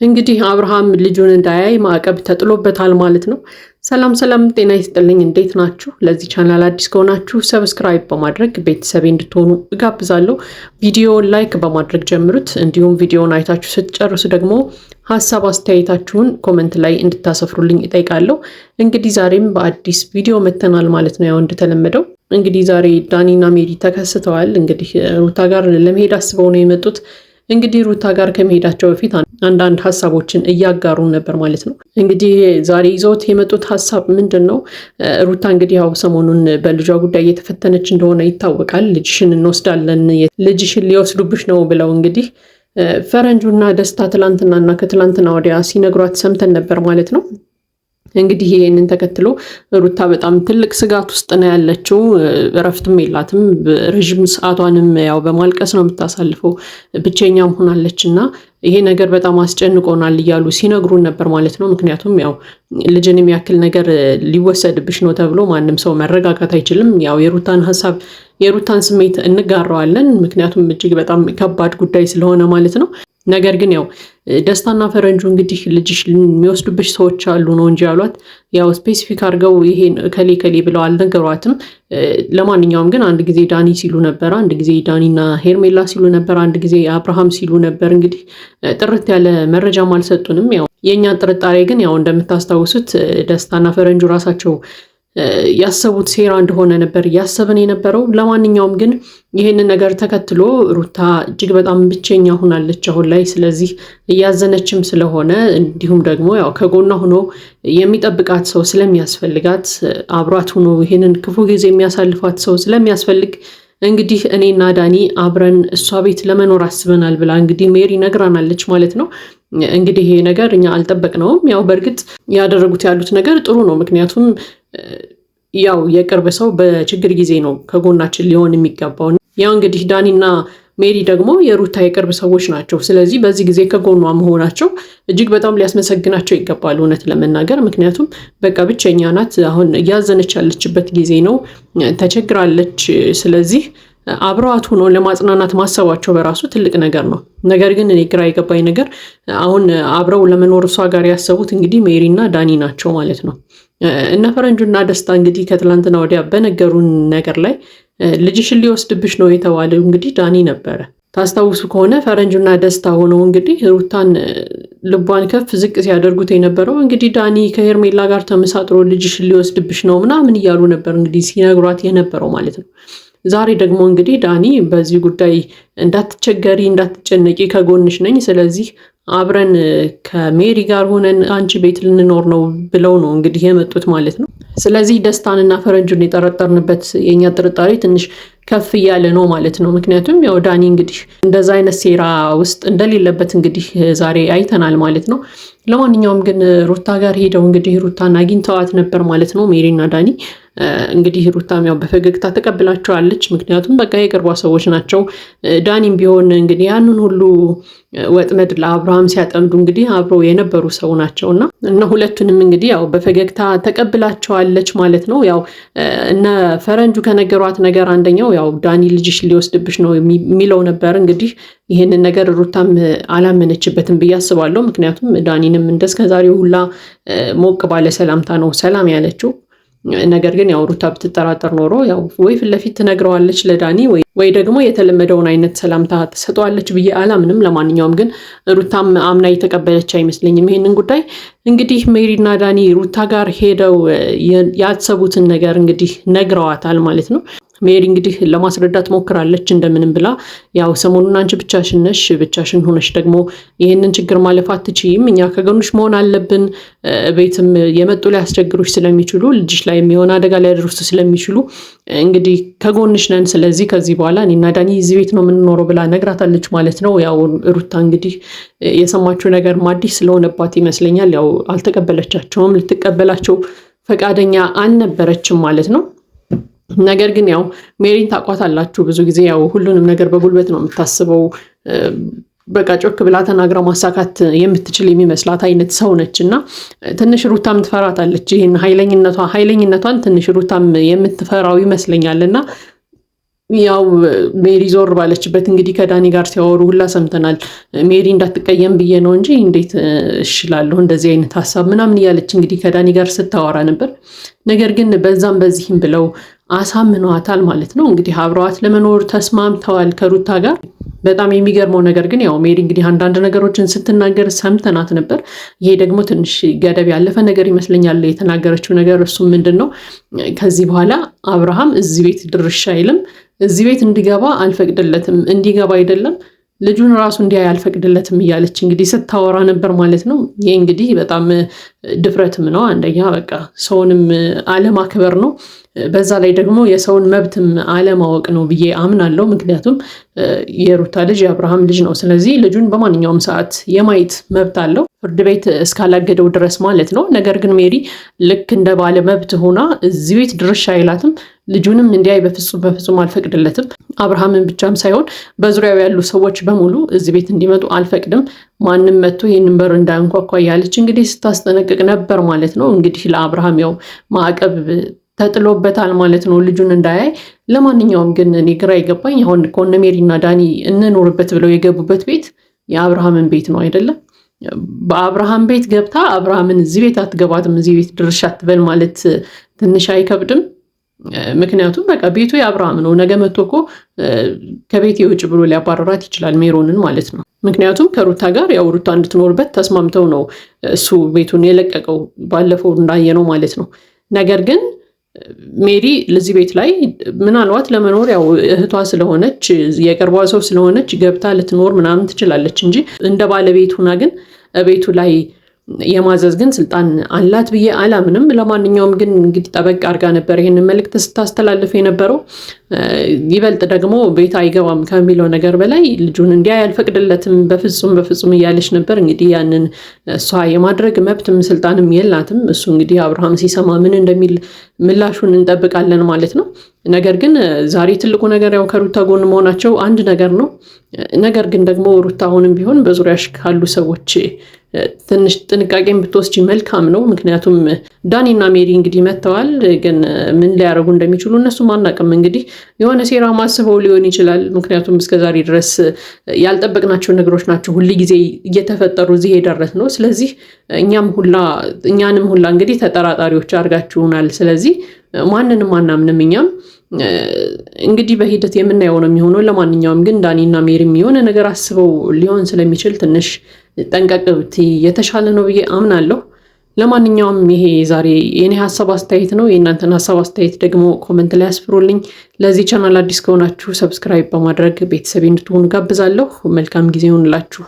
እንግዲህ አብርሃም ልጁን እንዳያይ ማዕቀብ ተጥሎበታል ማለት ነው። ሰላም ሰላም፣ ጤና ይስጥልኝ። እንዴት ናችሁ? ለዚህ ቻናል አዲስ ከሆናችሁ ሰብስክራይብ በማድረግ ቤተሰቤ እንድትሆኑ እጋብዛለሁ። ቪዲዮውን ላይክ በማድረግ ጀምሩት። እንዲሁም ቪዲዮውን አይታችሁ ስትጨርሱ ደግሞ ሀሳብ አስተያየታችሁን ኮመንት ላይ እንድታሰፍሩልኝ እጠይቃለሁ። እንግዲህ ዛሬም በአዲስ ቪዲዮ መተናል ማለት ነው። ያው እንደተለመደው እንግዲህ ዛሬ ዳኒና ሜሪ ተከስተዋል። እንግዲህ ሩታ ጋር ለመሄድ አስበው ነው የመጡት። እንግዲህ ሩታ ጋር ከመሄዳቸው በፊት አንዳንድ ሀሳቦችን እያጋሩ ነበር ማለት ነው። እንግዲህ ዛሬ ይዘውት የመጡት ሀሳብ ምንድን ነው? ሩታ እንግዲህ ያው ሰሞኑን በልጇ ጉዳይ እየተፈተነች እንደሆነ ይታወቃል። ልጅሽን እንወስዳለን፣ ልጅሽን ሊወስዱብሽ ነው ብለው እንግዲህ ፈረንጁና ደስታ ትላንትናና ከትላንትና ወዲያ ሲነግሯት ሰምተን ነበር ማለት ነው። እንግዲህ ይህንን ተከትሎ ሩታ በጣም ትልቅ ስጋት ውስጥ ነው ያለችው። እረፍትም የላትም። ረዥም ሰዓቷንም ያው በማልቀስ ነው የምታሳልፈው። ብቸኛም ሆናለች እና ይሄ ነገር በጣም አስጨንቆናል እያሉ ሲነግሩን ነበር ማለት ነው። ምክንያቱም ያው ልጅን የሚያክል ነገር ሊወሰድብሽ ነው ተብሎ ማንም ሰው መረጋጋት አይችልም። ያው የሩታን ሀሳብ የሩታን ስሜት እንጋራዋለን። ምክንያቱም እጅግ በጣም ከባድ ጉዳይ ስለሆነ ማለት ነው። ነገር ግን ያው ደስታና ፈረንጁ እንግዲህ ልጅሽ የሚወስዱብሽ ሰዎች አሉ ነው እንጂ ያሏት። ያው ስፔሲፊክ አድርገው ይሄን ከሌ ከሌ ብለው አልነገሯትም። ለማንኛውም ግን አንድ ጊዜ ዳኒ ሲሉ ነበር፣ አንድ ጊዜ ዳኒና ሄርሜላ ሲሉ ነበር፣ አንድ ጊዜ አብርሃም ሲሉ ነበር። እንግዲህ ጥርት ያለ መረጃም አልሰጡንም። ያው የእኛን ጥርጣሬ ግን ያው እንደምታስታውሱት ደስታና ፈረንጁ ራሳቸው ያሰቡት ሴራ እንደሆነ ነበር እያሰብን የነበረው። ለማንኛውም ግን ይህንን ነገር ተከትሎ ሩታ እጅግ በጣም ብቸኛ ሆናለች አሁን ላይ። ስለዚህ እያዘነችም ስለሆነ እንዲሁም ደግሞ ያው ከጎኗ ሆኖ የሚጠብቃት ሰው ስለሚያስፈልጋት፣ አብሯት ሆኖ ይህንን ክፉ ጊዜ የሚያሳልፋት ሰው ስለሚያስፈልግ እንግዲህ እኔና ዳኒ አብረን እሷ ቤት ለመኖር አስበናል ብላ እንግዲህ ሜሪ ነግራናለች ማለት ነው። እንግዲህ ይሄ ነገር እኛ አልጠበቅነውም። ያው በእርግጥ ያደረጉት ያሉት ነገር ጥሩ ነው። ምክንያቱም ያው የቅርብ ሰው በችግር ጊዜ ነው ከጎናችን ሊሆን የሚገባው። ያው እንግዲህ ዳኒና ሜሪ ደግሞ የሩታ የቅርብ ሰዎች ናቸው። ስለዚህ በዚህ ጊዜ ከጎኗ መሆናቸው እጅግ በጣም ሊያስመሰግናቸው ይገባል እውነት ለመናገር። ምክንያቱም በቃ ብቸኛ ናት። አሁን እያዘነች ያለችበት ጊዜ ነው። ተቸግራለች። ስለዚህ አብረዋት ሆኖ ለማጽናናት ማሰባቸው በራሱ ትልቅ ነገር ነው። ነገር ግን እኔ ግራ የገባኝ ነገር አሁን አብረው ለመኖር እሷ ጋር ያሰቡት እንግዲህ ሜሪና ዳኒ ናቸው ማለት ነው። እነ ፈረንጁና ደስታ እንግዲህ ከትላንትና ወዲያ በነገሩን ነገር ላይ ልጅሽን ሊወስድብሽ ነው የተባለው እንግዲህ ዳኒ ነበረ። ታስታውሱ ከሆነ ፈረንጁና ደስታ ሆነው እንግዲህ ሩታን ልቧን ከፍ ዝቅ ሲያደርጉት የነበረው እንግዲህ ዳኒ ከሄርሜላ ጋር ተመሳጥሮ ልጅሽን ሊወስድብሽ ነው ምናምን እያሉ ነበር እንግዲህ ሲነግሯት የነበረው ማለት ነው። ዛሬ ደግሞ እንግዲህ ዳኒ በዚህ ጉዳይ እንዳትቸገሪ፣ እንዳትጨነቂ ከጎንሽ ነኝ፣ ስለዚህ አብረን ከሜሪ ጋር ሆነን አንቺ ቤት ልንኖር ነው ብለው ነው እንግዲህ የመጡት ማለት ነው። ስለዚህ ደስታንና ፈረንጁን የጠረጠርንበት የኛ ጥርጣሬ ትንሽ ከፍ እያለ ነው ማለት ነው። ምክንያቱም ያው ዳኒ እንግዲህ እንደዛ አይነት ሴራ ውስጥ እንደሌለበት እንግዲህ ዛሬ አይተናል ማለት ነው። ለማንኛውም ግን ሩታ ጋር ሄደው እንግዲህ ሩታን አግኝተዋት ነበር ማለት ነው ሜሪና ዳኒ። እንግዲህ ሩታም ያው በፈገግታ ተቀብላቸዋለች። ምክንያቱም በቃ የቅርቧ ሰዎች ናቸው። ዳኒም ቢሆን እንግዲህ ያንን ሁሉ ወጥመድ ለአብርሃም ሲያጠምዱ እንግዲህ አብረው የነበሩ ሰው ናቸው እና ሁለቱንም እንግዲህ ያው በፈገግታ ተቀብላቸዋለች ማለት ነው። ያው እነ ፈረንጁ ከነገሯት ነገር አንደኛው ያው ዳኒ ልጅሽ ሊወስድብሽ ነው የሚለው ነበር። እንግዲህ ይህንን ነገር ሩታም አላመነችበትም ብዬ አስባለሁ። ምክንያቱም ዳኒንም እንደስከዛሬው ሁላ ሞቅ ባለ ሰላምታ ነው ሰላም ያለችው። ነገር ግን ያው ሩታ ብትጠራጠር ኖሮ ያው ወይ ፊት ለፊት ትነግረዋለች ለዳኒ ወይ ደግሞ የተለመደውን አይነት ሰላምታ ትሰጠዋለች ብዬ አላምንም። ለማንኛውም ግን ሩታም አምና የተቀበለች አይመስለኝም ይሄንን ጉዳይ። እንግዲህ ሜሪና ዳኒ ሩታ ጋር ሄደው ያሰቡትን ነገር እንግዲህ ነግረዋታል ማለት ነው። ሜሪ እንግዲህ ለማስረዳት ሞክራለች እንደምንም ብላ። ያው ሰሞኑን አንቺ ብቻሽን ነሽ፣ ብቻሽን ሆነሽ ደግሞ ይህንን ችግር ማለፍ አትችይም፣ እኛ ከጎንሽ መሆን አለብን። ቤትም የመጡ ሊያስቸግሩሽ ስለሚችሉ፣ ልጅሽ ላይ የሚሆን አደጋ ሊያደርሱ ስለሚችሉ እንግዲህ ከጎንሽ ነን። ስለዚህ ከዚህ በኋላ እኔና ዳኒ እዚህ ቤት ነው የምንኖረው ብላ ነግራታለች ማለት ነው። ያው ሩታ እንግዲህ የሰማችው ነገር አዲስ ስለሆነባት ይመስለኛል ያው አልተቀበለቻቸውም፣ ልትቀበላቸው ፈቃደኛ አልነበረችም ማለት ነው። ነገር ግን ያው ሜሪን ታቋታላችሁ። ብዙ ጊዜ ያው ሁሉንም ነገር በጉልበት ነው የምታስበው። በቃ ጮክ ብላ ተናግራ ማሳካት የምትችል የሚመስላት አይነት ሰው ነች እና ትንሽ ሩታም ትፈራታለች። ይህን ኃይለኝነቷን ትንሽ ሩታም የምትፈራው ይመስለኛል እና ያው ሜሪ ዞር ባለችበት እንግዲህ ከዳኒ ጋር ሲያወሩ ሁላ ሰምተናል። ሜሪ እንዳትቀየም ብዬ ነው እንጂ እንዴት እሽላለሁ እንደዚህ አይነት ሀሳብ ምናምን እያለች እንግዲህ ከዳኒ ጋር ስታወራ ነበር። ነገር ግን በዛም በዚህም ብለው አሳምነዋታል ማለት ነው። እንግዲህ አብረዋት ለመኖር ተስማምተዋል ከሩታ ጋር። በጣም የሚገርመው ነገር ግን ያው ሜሪ እንግዲህ አንዳንድ ነገሮችን ስትናገር ሰምተናት ነበር። ይሄ ደግሞ ትንሽ ገደብ ያለፈ ነገር ይመስለኛል የተናገረችው ነገር። እሱም ምንድን ነው ከዚህ በኋላ አብርሃም እዚህ ቤት ድርሻ አይልም፣ እዚህ ቤት እንዲገባ አልፈቅድለትም፣ እንዲገባ አይደለም ልጁን ራሱ እንዲያይ አልፈቅድለትም እያለች እንግዲህ ስታወራ ነበር ማለት ነው። ይህ እንግዲህ በጣም ድፍረትም ነው። አንደኛ በቃ ሰውንም አለማክበር ነው። በዛ ላይ ደግሞ የሰውን መብትም አለማወቅ ነው ብዬ አምናለሁ። ምክንያቱም የሩታ ልጅ የአብርሃም ልጅ ነው። ስለዚህ ልጁን በማንኛውም ሰዓት የማየት መብት አለው ፍርድ ቤት እስካላገደው ድረስ ማለት ነው። ነገር ግን ሜሪ ልክ እንደ ባለ መብት ሆና እዚህ ቤት ድርሻ አይላትም። ልጁንም እንዲያይ በፍጹም አልፈቅድለትም። አብርሃምን ብቻም ሳይሆን በዙሪያው ያሉ ሰዎች በሙሉ እዚህ ቤት እንዲመጡ አልፈቅድም። ማንም መጥቶ ይህንን በር እንዳያንኳኳ እያለች እንግዲህ ስታስጠነቅቅ ነበር ማለት ነው። እንግዲህ ለአብርሃም ያው ማዕቀብ ተጥሎበታል ማለት ነው ልጁን እንዳያይ። ለማንኛውም ግን እኔ ግራ የገባኝ አሁን ከሆነ ሜሪና ዳኒ እንኖርበት ብለው የገቡበት ቤት የአብርሃምን ቤት ነው አይደለም። በአብርሃም ቤት ገብታ አብርሃምን እዚህ ቤት አትገባትም፣ እዚህ ቤት ድርሻ አትበል ማለት ትንሽ አይከብድም? ምክንያቱም በቃ ቤቱ የአብርሃም ነው። ነገ መጥቶ እኮ ከቤት የውጭ ብሎ ሊያባረራት ይችላል ሜሮንን ማለት ነው። ምክንያቱም ከሩታ ጋር ያው ሩታ እንድትኖርበት ተስማምተው ነው እሱ ቤቱን የለቀቀው ባለፈው እንዳየነው ማለት ነው። ነገር ግን ሜሪ ለዚህ ቤት ላይ ምናልባት ለመኖር ያው እህቷ ስለሆነች የቅርቧ ሰው ስለሆነች ገብታ ልትኖር ምናምን ትችላለች እንጂ እንደ ባለቤት ሆና ግን ቤቱ ላይ የማዘዝ ግን ስልጣን አላት ብዬ አላምንም። ለማንኛውም ግን እንግዲህ ጠበቅ አድርጋ ነበር ይህንን መልእክት ስታስተላልፍ የነበረው። ይበልጥ ደግሞ ቤት አይገባም ከሚለው ነገር በላይ ልጁን እንዲያይ አልፈቅድለትም በፍጹም እያለች ነበር። እንግዲህ ያንን እሷ የማድረግ መብትም ስልጣንም የላትም። እሱ እንግዲህ አብርሃም ሲሰማ ምን እንደሚል ምላሹን እንጠብቃለን ማለት ነው። ነገር ግን ዛሬ ትልቁ ነገር ያው ከሩታ ጎን መሆናቸው አንድ ነገር ነው። ነገር ግን ደግሞ ሩታ አሁንም ቢሆን በዙሪያሽ ካሉ ሰዎች ትንሽ ጥንቃቄን ብትወስጂ መልካም ነው። ምክንያቱም ዳኒና ሜሪ እንግዲህ መጥተዋል፣ ግን ምን ሊያደርጉ እንደሚችሉ እነሱም አናውቅም። እንግዲህ የሆነ ሴራ ማስበው ሊሆን ይችላል። ምክንያቱም እስከዛሬ ድረስ ያልጠበቅናቸው ነገሮች ናቸው ሁል ጊዜ እየተፈጠሩ እዚህ የደረስ ነው። ስለዚህ እኛንም ሁላ እንግዲህ ተጠራጣሪዎች አድርጋችሁናል። ስለዚህ ማንንም አናምንም። እኛም እንግዲህ በሂደት የምናየው ነው የሚሆነው። ለማንኛውም ግን ዳኒና ሜሪም የሆነ ነገር አስበው ሊሆን ስለሚችል ትንሽ ጠንቀቅ ብትይ የተሻለ ነው ብዬ አምናለሁ። ለማንኛውም ይሄ ዛሬ የኔ ሀሳብ አስተያየት ነው። የእናንተን ሀሳብ አስተያየት ደግሞ ኮመንት ላይ አስፍሩልኝ። ለዚህ ቻናል አዲስ ከሆናችሁ ሰብስክራይብ በማድረግ ቤተሰብ እንድትሆኑ ጋብዛለሁ። መልካም ጊዜ ይሁንላችሁ።